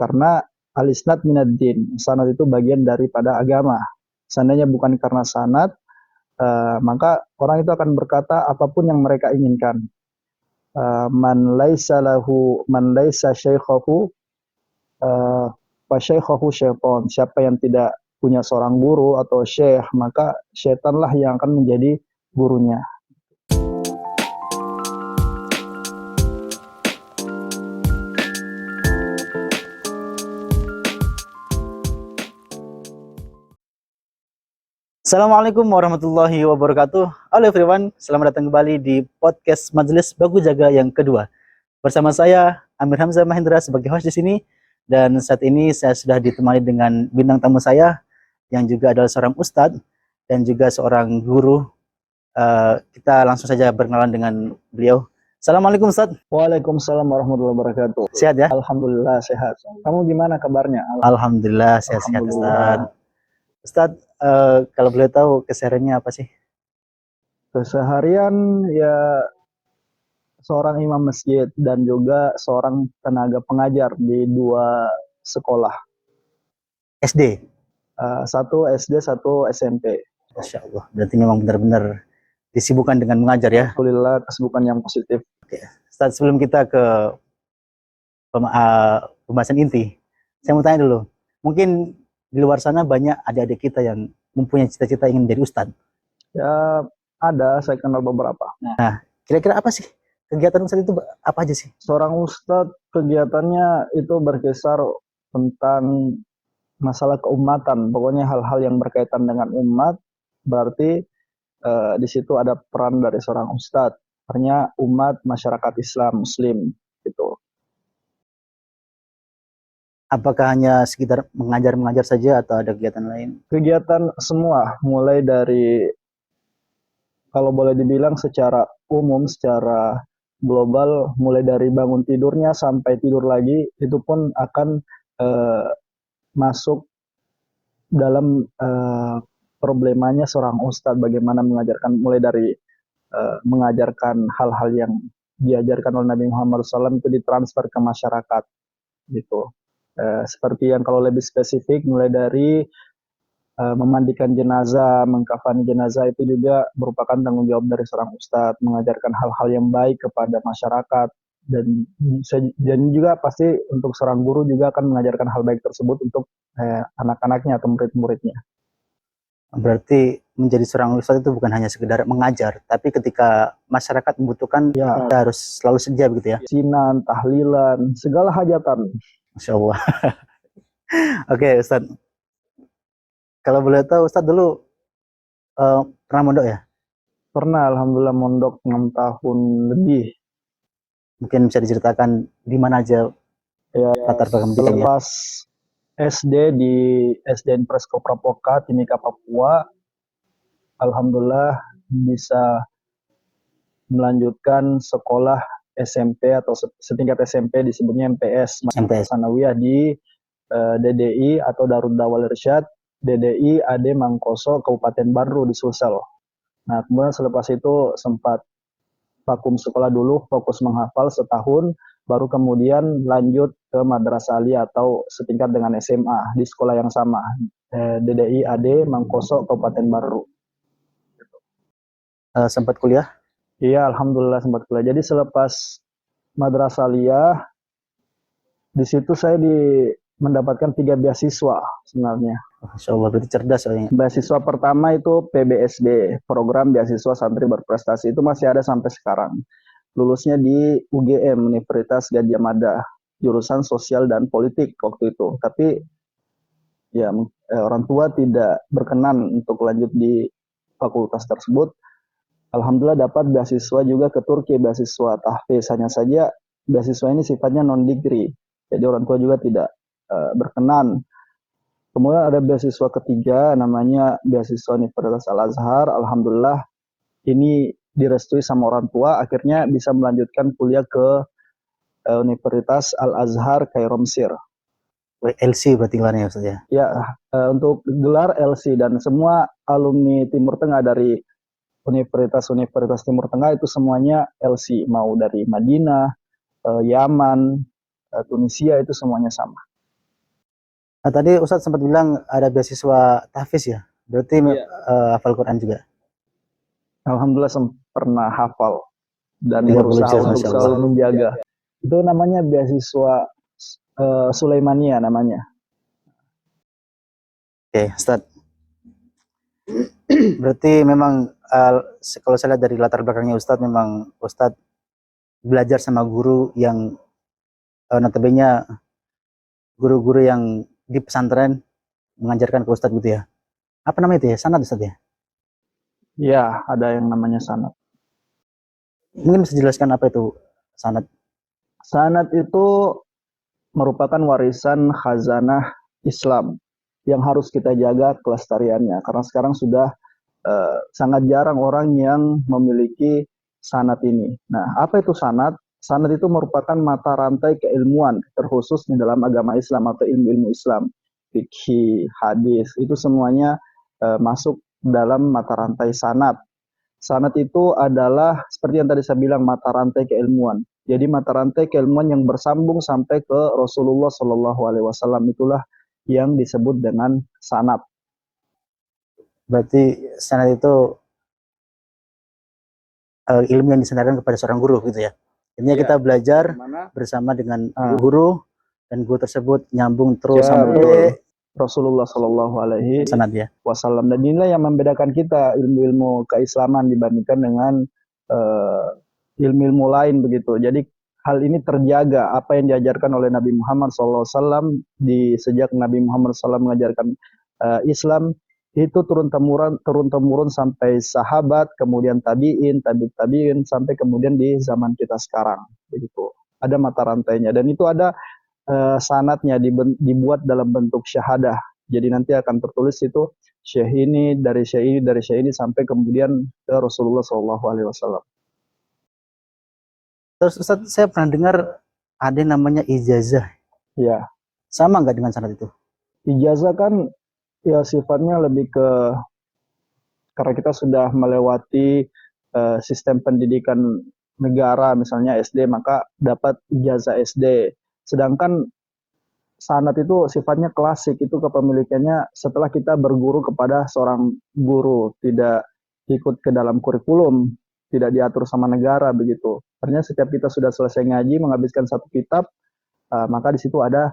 Karena al-isnad minad-din, sanad itu bagian daripada agama. Seandainya bukan karena sanad, maka orang itu akan berkata apapun yang mereka inginkan. Man laisa syaikhahu fa syaikhahu syaitan. Siapa yang tidak punya seorang guru atau syekh, maka syaitanlah yang akan menjadi gurunya. Assalamualaikum warahmatullahi wabarakatuh. Halo everyone, selamat datang kembali di podcast Majelis Bagu Jaga yang kedua. Bersama saya Amir Hamzah Mahendra sebagai host di sini, dan saat ini saya sudah ditemani dengan bintang tamu saya yang juga adalah seorang ustadz dan juga seorang guru. Kita langsung saja berkenalan dengan beliau. Assalamualaikum Ustadz. Waalaikumsalam warahmatullahi wabarakatuh. Sehat ya? Alhamdulillah sehat. Kamu gimana kabarnya? Alhamdulillah sehat-sehat Ustadz. Ustadz, kalau boleh tahu kesehariannya apa sih? Keseharian ya seorang imam masjid dan juga seorang tenaga pengajar di 2 sekolah. SD? Satu SD, satu SMP. Masya Allah, berarti memang benar-benar disibukkan dengan mengajar ya? Alhamdulillah, kesibukan yang positif. Oke. Ustadz, sebelum kita ke pembahasan inti, saya mau tanya dulu, mungkin di luar sana banyak adik-adik kita yang mempunyai cita-cita ingin menjadi ustadz. Ya ada, saya kenal beberapa. Nah, kira-kira apa sih kegiatan ustadz itu, apa aja sih? Seorang ustadz kegiatannya itu berkisar tentang masalah keumatan. Pokoknya hal-hal yang berkaitan dengan umat, berarti di situ ada peran dari seorang ustadz. Artinya umat masyarakat Islam, Muslim gitu. Apakah hanya sekitar mengajar saja atau ada kegiatan lain? Kegiatan semua, mulai dari kalau boleh dibilang secara umum, secara global, mulai dari bangun tidurnya sampai tidur lagi, itu pun akan masuk dalam problemanya seorang ustadz, bagaimana mengajarkan, mulai dari mengajarkan hal-hal yang diajarkan oleh Nabi Muhammad SAW itu ditransfer ke masyarakat gitu. Seperti yang kalau lebih spesifik, mulai dari memandikan jenazah, mengkafani jenazah, itu juga merupakan tanggung jawab dari seorang ustadz, mengajarkan hal-hal yang baik kepada masyarakat, dan juga pasti untuk seorang guru juga akan mengajarkan hal baik tersebut untuk anak-anaknya atau murid-muridnya. Berarti menjadi seorang ustadz itu bukan hanya sekedar mengajar, tapi ketika masyarakat membutuhkan, ya, kita harus selalu sedia begitu ya? Sinan, tahlilan, segala hajatan. Masya Allah. Oke Ustadz, kalau boleh tahu Ustadz dulu pernah mondok ya? Pernah, alhamdulillah mondok 6 tahun lebih. Mungkin bisa diceritakan di mana aja ya, latar belakang pendidikannya? Selepas SD di SDN Presko Prapoka, Timika, Papua, alhamdulillah bisa melanjutkan sekolah SMP atau setingkat SMP, disebutnya MPS, Sanawiyah di DDI atau Darul Dawal Irsyad, DDI AD Mangkoso, Kabupaten Badru di Sulsel. Nah, kemudian selepas itu sempat vakum sekolah dulu, fokus menghafal setahun, baru kemudian lanjut ke Madrasah Aliyah atau setingkat dengan SMA di sekolah yang sama, DDI AD Mangkoso, Kabupaten Badru. Sempat kuliah? Iya, alhamdulillah sempat kuliah. Jadi selepas Madrasah Aliyah, di situ saya mendapatkan 3 beasiswa sebenarnya. Masya Allah, berarti cerdas soalnya. Beasiswa pertama itu PBSD, Program Beasiswa Santri Berprestasi, itu masih ada sampai sekarang. Lulusnya di UGM, Universitas Gadjah Mada, jurusan Sosial dan Politik waktu itu. Tapi ya orang tua tidak berkenan untuk lanjut di fakultas tersebut. Alhamdulillah dapat beasiswa juga ke Turki, beasiswa tahfiz. Hanya saja beasiswa ini sifatnya non-degree, jadi orang tua juga tidak berkenan. Kemudian ada beasiswa ketiga, namanya beasiswa Universitas Al-Azhar. Alhamdulillah ini direstui sama orang tua, akhirnya bisa melanjutkan kuliah ke Universitas Al-Azhar Kairo Mesir. LC berarti gelarnya Ustaz ya? Ya, untuk gelar LC, dan semua alumni Timur Tengah dari Universitas Timur Tengah itu semuanya LC, mau dari Madinah, Yaman, Tunisia, itu semuanya sama. Nah, tadi Ustadz sempat bilang ada beasiswa tahfiz ya. Berarti Iya. hafal Quran juga. Alhamdulillah pernah hafal dan 30 berusaha juz, untuk Masya Allah. selalu menjaga. Itu namanya beasiswa Sulaimania namanya. Oke, Ustadz. Berarti memang kalau saya lihat dari latar belakangnya Ustadz, memang Ustadz belajar sama guru yang notabene guru-guru yang di pesantren mengajarkan ke Ustadz gitu ya. Apa namanya itu ya? Sanad Ustadz ya? Ya, ada yang namanya sanad. Mungkin bisa jelaskan apa itu sanad? Sanad itu merupakan warisan khazanah Islam yang harus kita jaga kelestariannya karena sekarang sudah sangat jarang orang yang memiliki sanad ini. Nah, apa itu sanad? Sanad itu merupakan mata rantai keilmuan terkhusus di dalam agama Islam atau ilmu-ilmu Islam. Fikih, hadis, itu semuanya masuk dalam mata rantai sanad. Sanad itu adalah seperti yang tadi saya bilang mata rantai keilmuan. Jadi mata rantai keilmuan yang bersambung sampai ke Rasulullah Shallallahu Alaihi Wasallam itulah yang disebut dengan sanad. Berarti sanad itu ilmu yang disandarkan kepada seorang guru gitu ya. Intinya kita belajar bersama dengan guru dan guru tersebut nyambung terus sampai Rasulullah Shallallahu Alaihi sanad ya. Wasallam. Dan inilah yang membedakan kita ilmu-ilmu keislaman dibandingkan dengan ilmu-ilmu lain begitu. Jadi hal ini terjaga apa yang diajarkan oleh Nabi Muhammad SAW di sejak Nabi Muhammad SAW mengajarkan Islam itu turun temurun sampai sahabat, kemudian tabiin, tabiin sampai kemudian di zaman kita sekarang begitu. Ada mata rantainya dan itu ada sanatnya dibuat dalam bentuk syahadah. Jadi nanti akan tertulis itu syekh ini dari syekh ini dari syekh ini sampai kemudian ke Rasulullah Shallallahu Alaihi Wasallam. Terus Ustadz, saya pernah dengar ada yang namanya ijazah. Ya. Sama nggak dengan sanad itu? Ijazah kan ya sifatnya lebih ke karena kita sudah melewati sistem pendidikan negara misalnya SD maka dapat ijazah SD. Sedangkan sanad itu sifatnya klasik, itu kepemilikannya setelah kita berguru kepada seorang guru, tidak ikut ke dalam kurikulum, tidak diatur sama negara begitu. Artinya setiap kita sudah selesai ngaji, menghabiskan satu kitab, maka di situ ada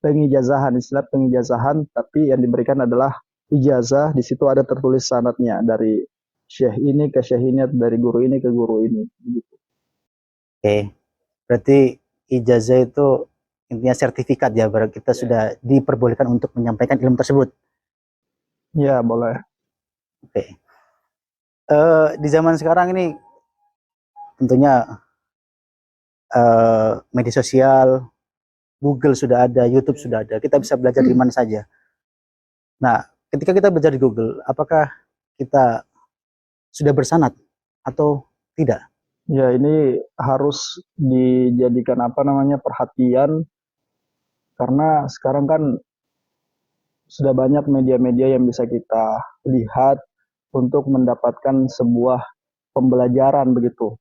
pengijazahan, istilah pengijazahan, tapi yang diberikan adalah ijazah, di situ ada tertulis sanadnya dari syekh ini ke syekh ini, dari guru ini ke guru ini. Begitu. Oke, berarti ijazah itu intinya sertifikat ya, berarti kita sudah diperbolehkan untuk menyampaikan ilmu tersebut. Ya, boleh. Oke. Di zaman sekarang ini tentunya media sosial, Google sudah ada, YouTube sudah ada, kita bisa belajar di mana saja. Nah, ketika kita belajar di Google, apakah kita sudah bersanad atau tidak? Ya, ini harus dijadikan apa namanya perhatian karena sekarang kan sudah banyak media-media yang bisa kita lihat untuk mendapatkan sebuah pembelajaran begitu.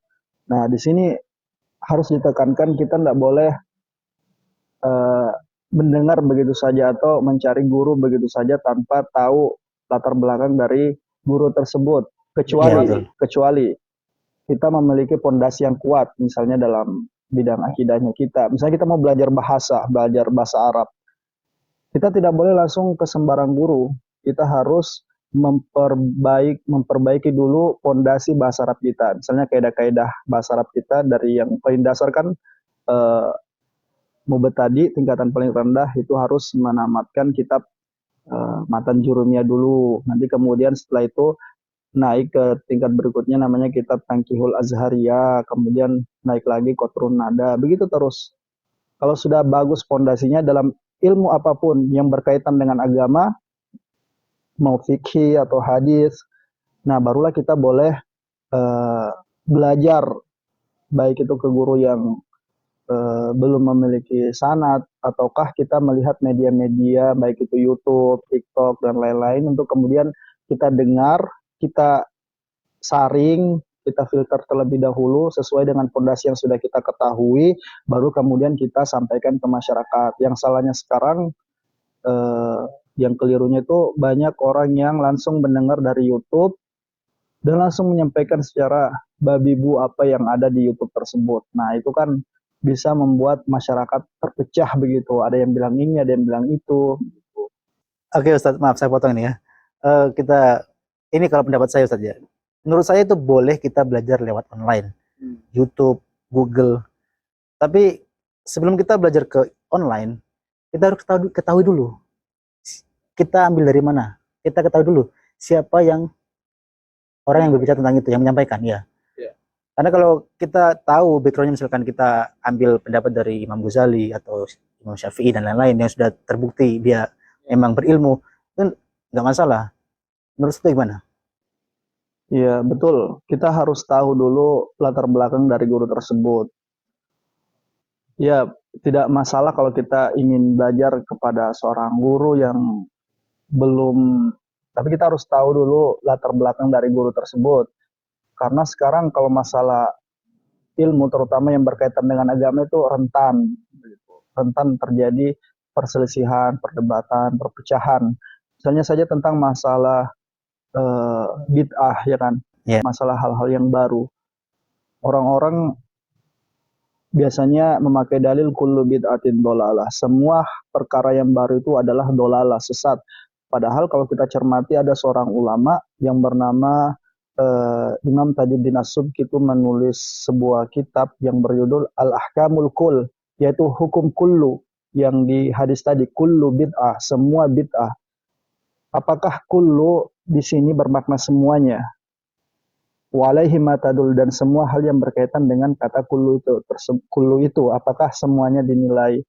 Nah, di sini harus ditekankan kita tidak boleh mendengar begitu saja atau mencari guru begitu saja tanpa tahu latar belakang dari guru tersebut. Kecuali kita memiliki pondasi yang kuat, misalnya dalam bidang akidahnya kita. Misalnya kita mau belajar bahasa Arab. Kita tidak boleh langsung ke sembarang guru. Kita harus memperbaiki dulu pondasi bahasa Arab kita. Misalnya kaidah-kaidah bahasa Arab kita dari yang paling dasar kan mubtadi tingkatan paling rendah itu harus menamatkan kitab matan jurumiyah dulu. Nanti kemudian setelah itu naik ke tingkat berikutnya namanya kitab Tangkihul Azhariyah, kemudian naik lagi Qatrun Nada, begitu terus. Kalau sudah bagus pondasinya dalam ilmu apapun yang berkaitan dengan agama, mau fikih atau hadis, nah barulah kita boleh belajar baik itu ke guru yang belum memiliki sanad ataukah kita melihat media-media baik itu YouTube, TikTok dan lain-lain untuk kemudian kita dengar, kita saring, kita filter terlebih dahulu sesuai dengan fondasi yang sudah kita ketahui, baru kemudian kita sampaikan ke masyarakat. Yang salahnya sekarang eh, yang kelirunya itu banyak orang yang langsung mendengar dari YouTube dan langsung menyampaikan secara babi bu apa yang ada di YouTube tersebut. Nah, itu kan bisa membuat masyarakat terpecah begitu. Ada yang bilang ini, ada yang bilang itu. Oke Ustadz, maaf saya potong ini ya. Kita ini kalau pendapat saya Ustadz ya. Menurut saya itu boleh kita belajar lewat online, YouTube, Google. Tapi sebelum kita belajar ke online, kita harus ketahui dulu. Kita ambil dari mana? Kita ketahui dulu siapa yang orang yang berbicara tentang itu, yang menyampaikan ya. Ya. Karena kalau kita tahu backgroundnya, misalkan kita ambil pendapat dari Imam Ghazali atau Imam Syafi'i dan lain-lain yang sudah terbukti dia memang berilmu, itu nggak masalah. Menurut itu gimana? Iya, betul. Kita harus tahu dulu latar belakang dari guru tersebut. Ya, tidak masalah kalau kita ingin belajar kepada seorang guru yang belum, tapi kita harus tahu dulu latar belakang dari guru tersebut. Karena sekarang kalau masalah ilmu, terutama yang berkaitan dengan agama itu rentan, rentan terjadi perselisihan, perdebatan, perpecahan. Misalnya saja tentang masalah bid'ah, ya kan, Ya. masalah hal-hal yang baru. Orang-orang biasanya memakai dalil kullu bid'atin dolalah. Semua perkara yang baru itu adalah dolalah, sesat. Padahal kalau kita cermati ada seorang ulama yang bernama Imam Tajuddin As-Subki itu menulis sebuah kitab yang berjudul Al-Ahkamul Kull, yaitu hukum kullu yang di hadis tadi, kullu bid'ah, semua bid'ah. Apakah kullu di sini bermakna semuanya? Walaihi matadul, dan semua hal yang berkaitan dengan kata kullu itu apakah semuanya dinilai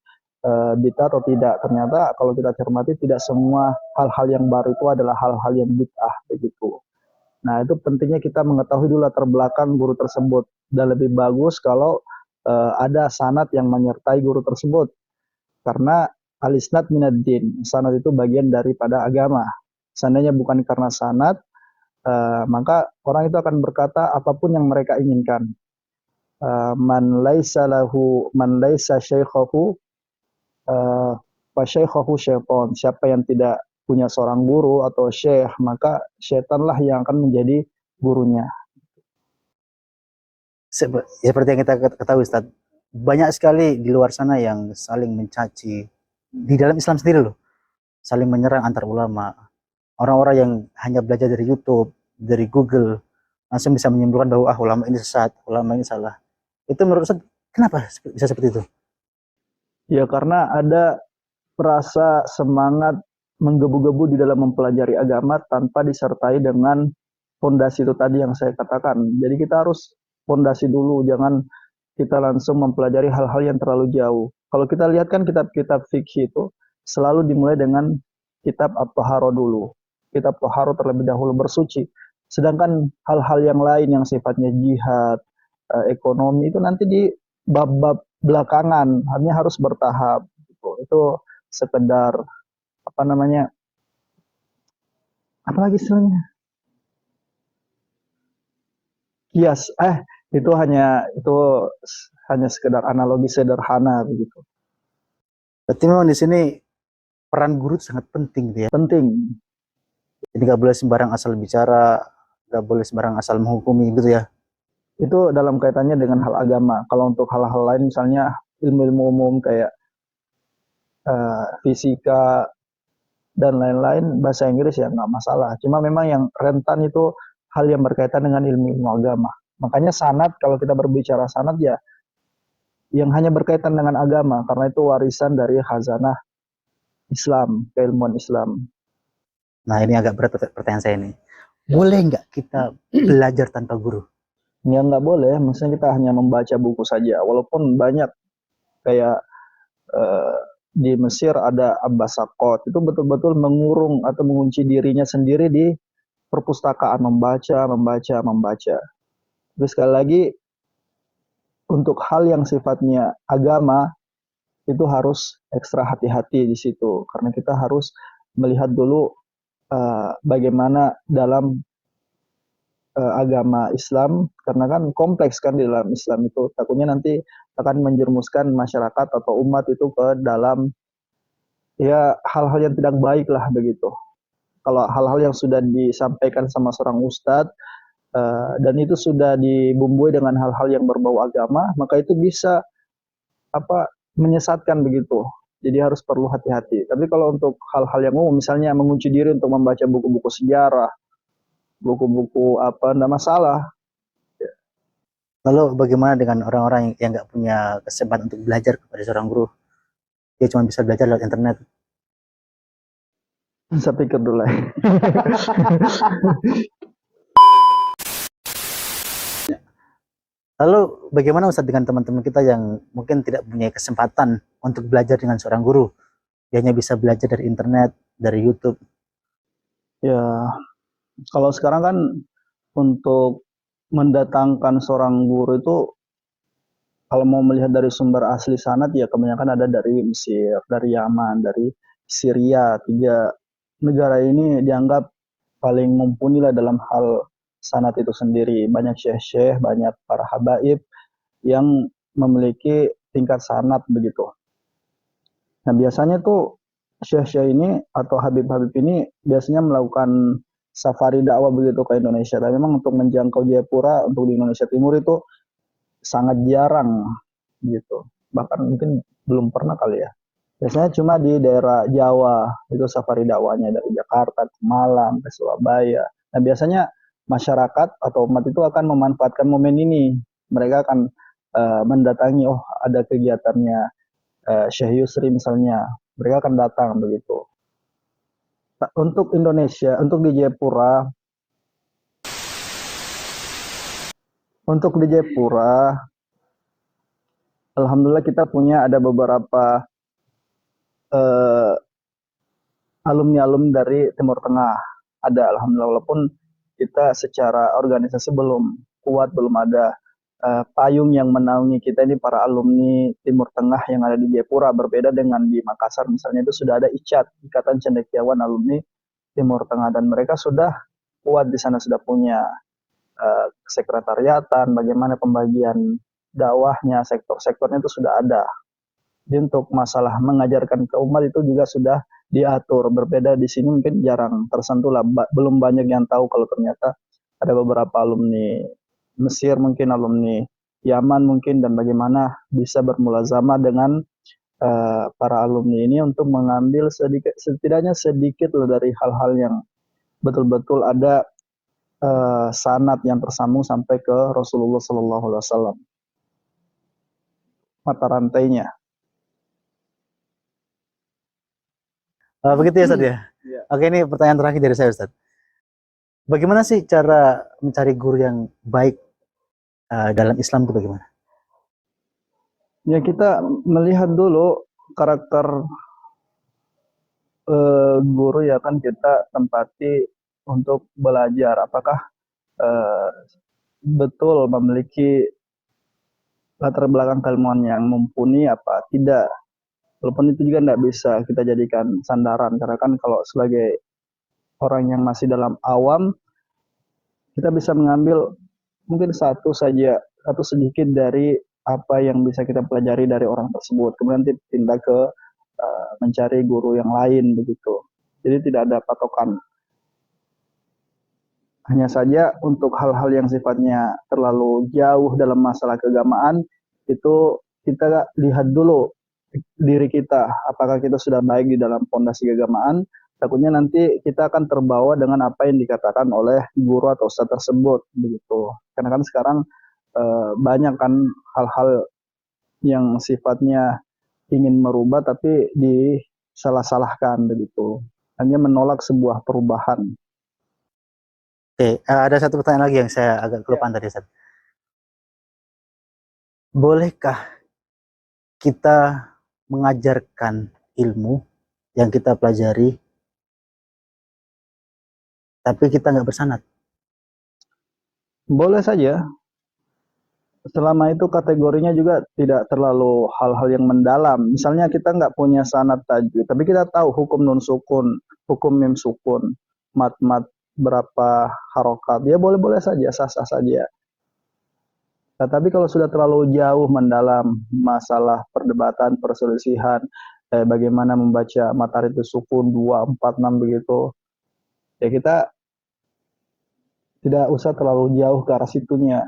bid'ah atau tidak? Ternyata kalau kita cermati tidak semua hal-hal yang baru itu adalah hal-hal yang bid'ah begitu. Nah, itu pentingnya kita mengetahui dulu latar belakang guru tersebut, dan lebih bagus kalau ada sanad yang menyertai guru tersebut, karena alisnad minaddin, sanad itu bagian daripada agama. Seandainya bukan karena sanad, maka orang itu akan berkata apapun yang mereka inginkan. Man laisa syaikhahu fa syaikhahu syaitan. Siapa yang tidak punya seorang guru atau syekh, maka syaitanlah yang akan menjadi gurunya. Seperti yang kita ketahui Ustaz, banyak sekali di luar sana yang saling mencaci di dalam Islam sendiri loh, saling menyerang antar ulama. Orang-orang yang hanya belajar dari YouTube, dari Google, langsung bisa menyimpulkan bahwa ulama ini sesat, ulama ini salah. Itu menurut Ustaz, kenapa bisa seperti itu? Ya, karena ada rasa semangat menggebu-gebu di dalam mempelajari agama tanpa disertai dengan fondasi itu tadi yang saya katakan. Jadi kita harus fondasi dulu, jangan kita langsung mempelajari hal-hal yang terlalu jauh. Kalau kita lihat kan kitab-kitab fikih itu selalu dimulai dengan kitab at-taharo dulu. Kitab taharo terlebih dahulu, bersuci. Sedangkan hal-hal yang lain yang sifatnya jihad, ekonomi itu nanti di bab-bab belakangan, hanya harus bertahap. Itu sekedar apa namanya? Apalagi istilahnya? Kias. Itu hanya sekedar analogi sederhana begitu. Berarti memang di sini peran guru sangat penting gitu ya. Penting. Jadi nggak boleh sembarang asal bicara, nggak boleh sembarang asal menghukumi gitu ya. Itu dalam kaitannya dengan hal agama. Kalau untuk hal-hal lain misalnya ilmu-ilmu umum kayak fisika dan lain-lain, bahasa Inggris ya nggak masalah. Cuma memang yang rentan itu hal yang berkaitan dengan ilmu-ilmu agama. Makanya sanad, kalau kita berbicara sanad ya yang hanya berkaitan dengan agama, karena itu warisan dari khazanah Islam, keilmuan Islam. Nah ini agak berat pertanyaan saya ini. Boleh nggak kita belajar tanpa guru? Ya nggak boleh, maksudnya kita hanya membaca buku saja. Walaupun banyak kayak di Mesir ada Abbas Sakot, itu betul-betul mengurung atau mengunci dirinya sendiri di perpustakaan, membaca. Tapi sekali lagi, untuk hal yang sifatnya agama, itu harus ekstra hati-hati di situ. Karena kita harus melihat dulu bagaimana dalam agama Islam, karena kan kompleks kan di dalam Islam itu. Takutnya nanti akan menjerumuskan masyarakat atau umat itu ke dalam ya hal-hal yang tidak baik lah begitu. Kalau hal-hal yang sudah disampaikan sama seorang ustadz dan itu sudah dibumbui dengan hal-hal yang berbau agama, maka itu bisa apa menyesatkan begitu. Jadi harus perlu hati-hati. Tapi kalau untuk hal-hal yang umum, misalnya mengunci diri untuk membaca buku-buku sejarah, buku-buku apa, tidak masalah. Lalu bagaimana dengan orang-orang yang nggak punya kesempatan untuk belajar kepada seorang guru? Dia cuma bisa belajar lewat internet. Saya pikir dulu lah. Lalu bagaimana Ustadz dengan teman-teman kita yang mungkin tidak punya kesempatan untuk belajar dengan seorang guru? Dia hanya bisa belajar dari internet, dari YouTube. Ya, kalau sekarang kan untuk mendatangkan seorang guru itu kalau mau melihat dari sumber asli sanad ya kebanyakan ada dari Mesir, dari Yaman, dari Syria. Tiga negara ini dianggap paling mumpuni lah dalam hal sanad itu sendiri. Banyak syekh-syekh, banyak para habaib yang memiliki tingkat sanad begitu. Nah biasanya tuh syekh-syekh ini atau habib-habib ini biasanya melakukan safari dakwah begitu ke Indonesia. Tapi memang untuk menjangkau Jayapura untuk di Indonesia Timur itu sangat jarang gitu. Bahkan mungkin belum pernah kali ya. Biasanya cuma di daerah Jawa itu safari dakwahnya dari Jakarta ke Malang ke Surabaya. Nah biasanya masyarakat atau umat itu akan memanfaatkan momen ini. Mereka akan mendatangi, oh ada kegiatannya Syekh Yusri misalnya, mereka akan datang begitu. Untuk Indonesia, untuk di Jayapura, alhamdulillah kita punya ada beberapa eh, alumni-alumni dari Timur Tengah. Ada alhamdulillah walaupun kita secara organisasi belum kuat, belum ada payung yang menaungi kita ini para alumni Timur Tengah yang ada di Jayapura. Berbeda dengan di Makassar misalnya itu sudah ada ICAT, Ikatan Cendekiawan Alumni Timur Tengah dan mereka sudah kuat di sana, sudah punya sekretariatan, bagaimana pembagian dakwahnya, sektor-sektornya itu sudah ada. Jadi untuk masalah mengajarkan ke umat itu juga sudah diatur. Berbeda di sini mungkin jarang tersentuh lah. Belum banyak yang tahu kalau ternyata ada beberapa alumni Mesir, mungkin alumni Yaman mungkin, dan bagaimana bisa bermulazamah dengan para alumni ini untuk mengambil sedikit, setidaknya sedikit loh dari hal-hal yang betul-betul ada sanad yang tersambung sampai ke Rasulullah Sallallahu Alaihi Wasallam. Mata rantainya. Begitu ya Ustadz ya? Ya. Oke, ini pertanyaan terakhir dari saya Ustadz. Bagaimana sih cara mencari guru yang baik dalam Islam itu bagaimana? Ya kita melihat dulu karakter guru ya kan kita tempati untuk belajar. Apakah eh, betul memiliki latar belakang keilmuan yang mumpuni apa tidak. Walaupun itu juga tidak bisa kita jadikan sandaran. Karena kan kalau sebagai orang yang masih dalam awam, kita bisa mengambil mungkin satu saja, atau sedikit dari apa yang bisa kita pelajari dari orang tersebut. Kemudian tindak ke mencari guru yang lain begitu. Jadi tidak ada patokan. Hanya saja untuk hal-hal yang sifatnya terlalu jauh dalam masalah keagamaan, itu kita lihat dulu diri kita, apakah kita sudah baik di dalam pondasi keagamaan. Takutnya nanti kita akan terbawa dengan apa yang dikatakan oleh guru atau ustadz tersebut begitu. Karena kan sekarang banyak kan hal-hal yang sifatnya ingin merubah tapi disalah-salahkan begitu. Hanya menolak sebuah perubahan. Oke, ada satu pertanyaan lagi yang saya agak kelupaan tadi Ustadz. Bolehkah kita mengajarkan ilmu yang kita pelajari tapi kita nggak bersanad? Boleh saja, selama itu kategorinya juga tidak terlalu hal-hal yang mendalam. Misalnya kita nggak punya sanad tajwid, tapi kita tahu hukum nun sukun, hukum mim sukun, mat-mat berapa harokat, ya boleh-boleh saja, sah-sah saja. Nah, tapi kalau sudah terlalu jauh mendalam masalah perdebatan, perselisihan, bagaimana membaca matahari itu sukun 2, 4, 6 begitu. Ya kita tidak usah terlalu jauh ke arah situnya.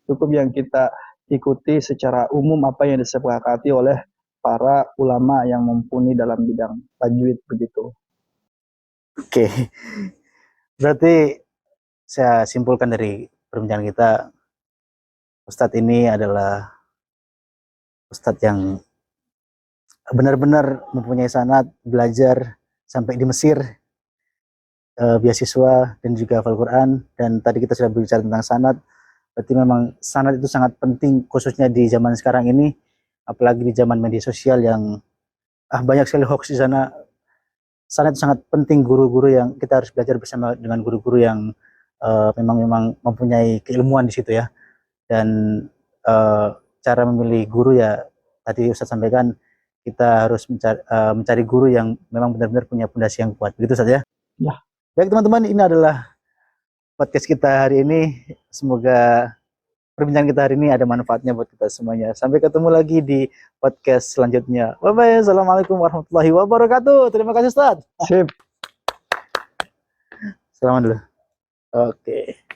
Cukup yang kita ikuti secara umum apa yang disepakati oleh para ulama yang mumpuni dalam bidang tajwid begitu. Oke, berarti saya simpulkan dari perbincangan kita, Ustadz ini adalah Ustadz yang benar-benar mempunyai sanad belajar sampai di Mesir, beasiswa dan juga hafal Quran. Dan tadi kita sudah berbicara tentang sanad, berarti memang sanad itu sangat penting khususnya di zaman sekarang ini, apalagi di zaman media sosial yang banyak sekali hoax di sana. Sanad itu sangat penting, guru-guru yang kita harus belajar bersama dengan guru-guru yang memang mempunyai keilmuan di situ ya. Dan cara memilih guru ya tadi Ustadz sampaikan, kita harus mencari guru yang memang benar-benar punya fondasi yang kuat, begitu saja. Ya. Baik teman-teman, ini adalah podcast kita hari ini. Semoga perbincangan kita hari ini ada manfaatnya buat kita semuanya. Sampai ketemu lagi di podcast selanjutnya. Bye bye. Assalamualaikum warahmatullahi wabarakatuh. Terima kasih Ustadz. Sip. Selamat dulu. Oke.